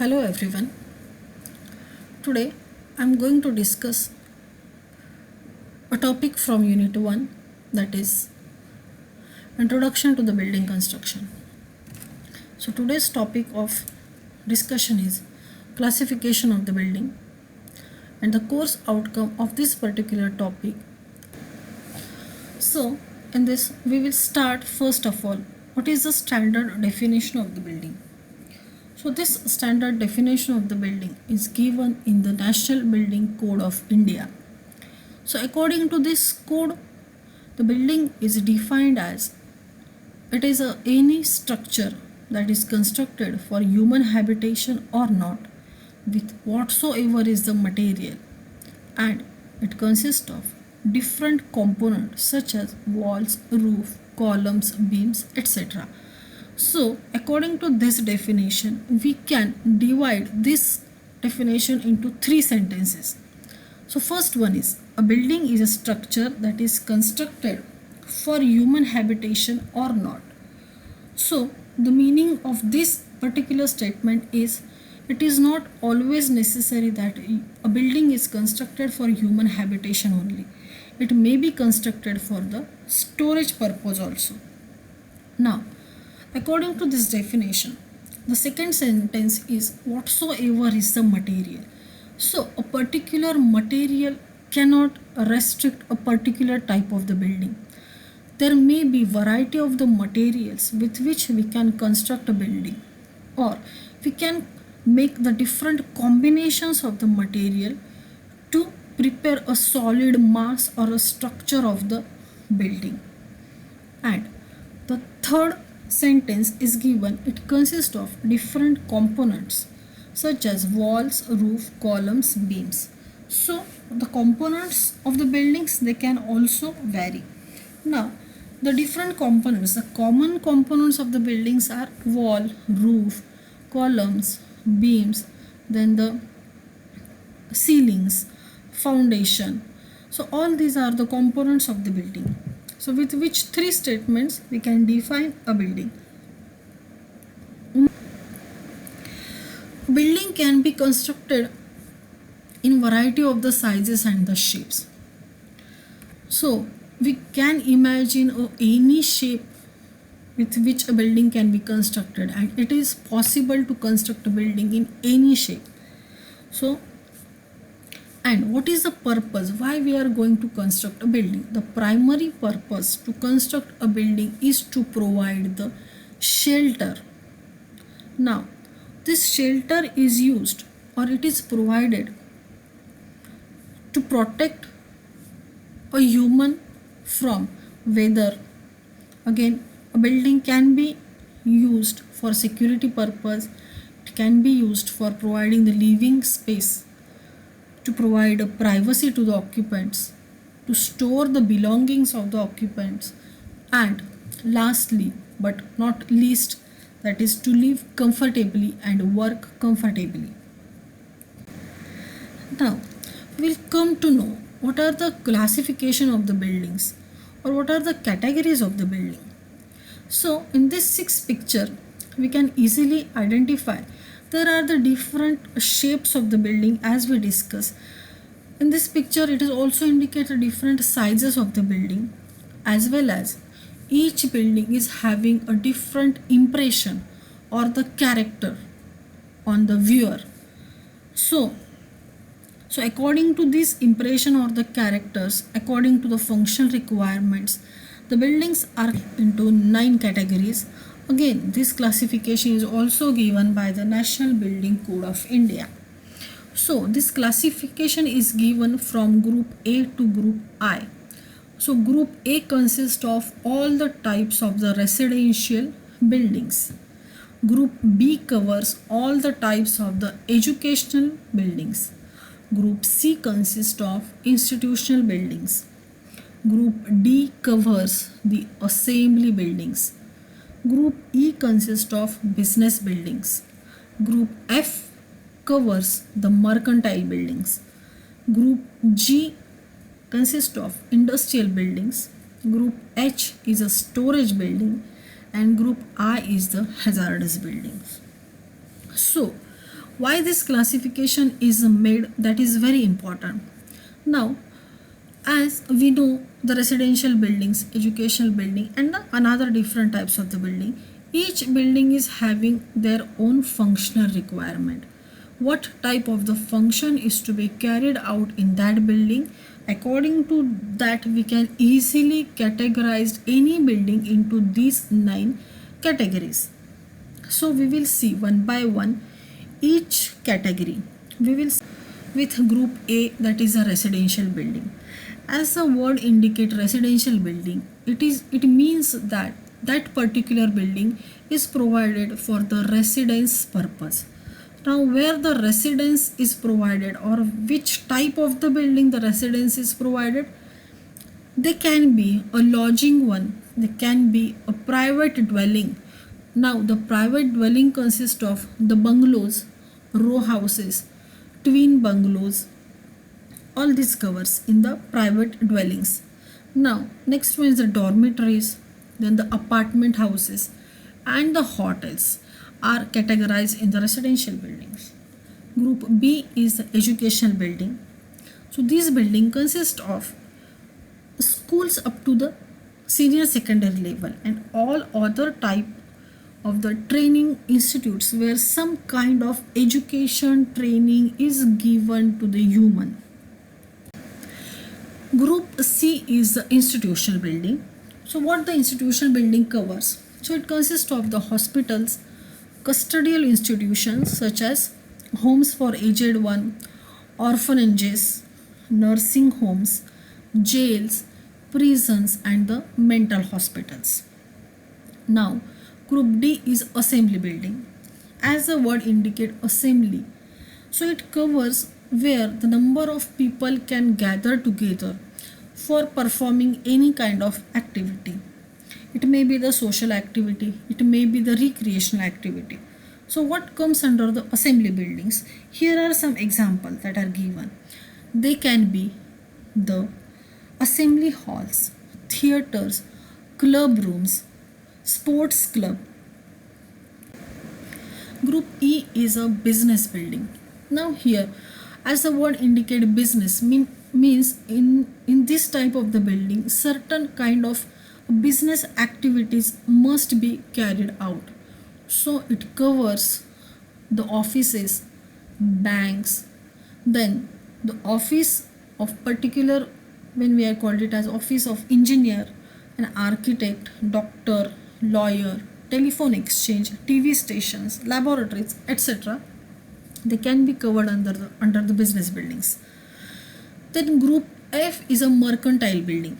Hello everyone. Today I am going to discuss a topic from Unit 1, that is Introduction to the Building Construction. So today's topic of discussion is classification of the building, and the course outcome of this particular topic. So in this we will start first of all, what is the standard definition of the building? So this standard definition of the building is given in the National Building Code of India. So according to this code, the building is defined as it is any structure that is constructed for human habitation or not, with whatsoever is the material, and it consists of different components such as walls, roof, columns, beams, etc. So according to this definition, we can divide this definition into three sentences. So first one is, a building is a structure that is constructed for human habitation or not. So the meaning of this particular statement is, it is not always necessary that a building is constructed for human habitation only. It may be constructed for the storage purpose also. Now, according to this definition, the second sentence is, whatsoever is the material. So a particular material cannot restrict a particular type of the building. There may be variety of the materials with which we can construct a building, or we can make the different combinations of the material to prepare a solid mass or a structure of the building. And the third sentence is given, it consists of different components such as walls, roof, columns, beams. So the components of the buildings, they can also vary. Now the different components, the common components of the buildings are wall, roof, columns, beams, then the ceilings, foundation. So all these are the components of the building. So with which three statements we can define a building. Building can be constructed in variety of the sizes and the shapes. So we can imagine any shape with which a building can be constructed, and it is possible to construct a building in any shape. So, and what is the purpose? Why we are going to construct a building? The primary purpose to construct a building is to provide the shelter. Now, this shelter is used, or it is provided to protect a human from weather. Again, a building can be used for security purpose. It can be used for providing the living space, to provide a privacy to the occupants, to store the belongings of the occupants, and lastly but not least, that is to live comfortably and work comfortably. Now we'll come to know what are the classification of the buildings, or what are the categories of the building. So in this sixth picture we can easily identify there are the different shapes of the building as we discuss. In this picture it is also indicated different sizes of the building, as well as each building is having a different impression or the character on the viewer. So according to this impression or the characters, according to the functional requirements, the buildings are into 9 categories. Again, this classification is also given by the National Building Code of India. So this classification is given from group A to group I. So group A consists of all the types of the residential buildings. Group B covers all the types of the educational buildings. Group C consists of institutional buildings. Group D covers the assembly buildings. Group E consists of business buildings. Group F covers the mercantile buildings. Group G consists of industrial buildings. Group H is a storage building, and group I is the hazardous buildings. So Why this classification is made, that is very important. Now, as we know, the residential buildings, educational building, and the another different types of the building, each building is having their own functional requirement. What type of the function is to be carried out in that building, according to that we can easily categorize any building into these 9 categories. So we will see one by one each category. We will with group A, that is a residential building. As the word indicate residential building, it means that that particular building is provided for the residence purpose. Now where the residence is provided or which type of the building the residence is provided, they can be a lodging one, they can be a private dwelling. Now the private dwelling consists of the bungalows, row houses, twin bungalows, all this covers in the private dwellings. Now next one is the dormitories, then the apartment houses and the hotels are categorized in the residential buildings. Group B is the educational building. So this building consists of schools up to the senior secondary level and all other type of the training institutes where some kind of education training is given to the human. Group C is the institutional building. So what the institutional building covers? So it consists of the hospitals, custodial institutions such as homes for aged one, orphanages, nursing homes, jails, prisons and the mental hospitals. Now group D is assembly building. As the word indicate assembly, so it covers where the number of people can gather together for performing any kind of activity. It may be the social activity, it may be the recreational activity. So what comes under the assembly buildings? Here are some examples that are given. They can be the assembly halls, theaters, club rooms, sports club. Group E is a business building. Now here, as the word indicate business means in this type of the building certain kind of business activities must be carried out. So it covers the offices, banks, then the office of particular, when we are called it as office of engineer, an architect, doctor, lawyer, telephone exchange, TV stations, laboratories, etc. They can be covered under the business buildings. Then group F is a mercantile building.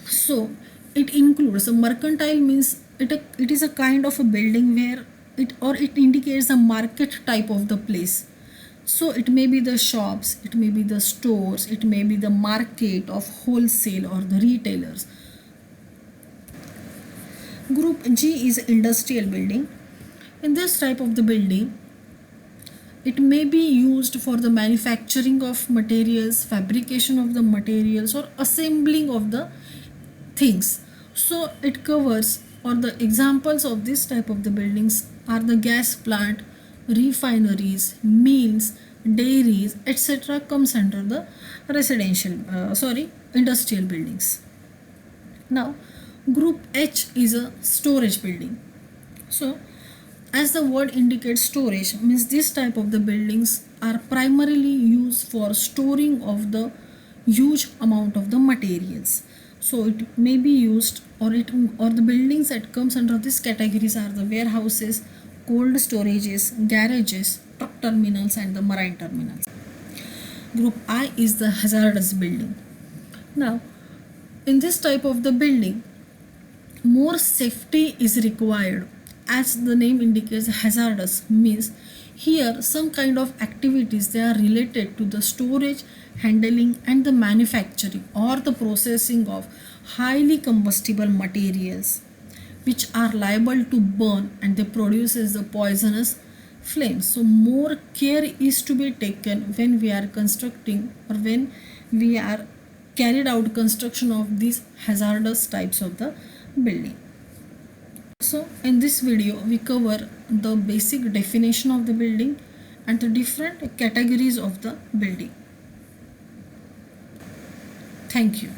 So it includes, a mercantile means it is a kind of a building where it indicates a market type of the place. So it may be the shops, it may be the stores, it may be the market of wholesale or the retailers. Group G is industrial building. In this type of the building, it may be used for the manufacturing of materials, fabrication of the materials or assembling of the things. So it covers, or the examples of this type of the buildings are the gas plant, refineries, mills, dairies, etc. comes under the industrial buildings. Now group H is a storage building. So as the word indicates, storage means this type of the buildings are primarily used for storing of the huge amount of the materials. So it may be used, or the buildings that comes under these categories are the warehouses, cold storages, garages, truck terminals and the marine terminals. Group I is the hazardous building. Now in this type of the building, more safety is required. As the name indicates, hazardous means here some kind of activities they are related to the storage, handling and the manufacturing or the processing of highly combustible materials which are liable to burn and they produces the poisonous flames. So more care is to be taken when we are constructing or when we are carried out construction of these hazardous types of the building. So in this video we cover the basic definition of the building, and the different categories of the building. Thank you.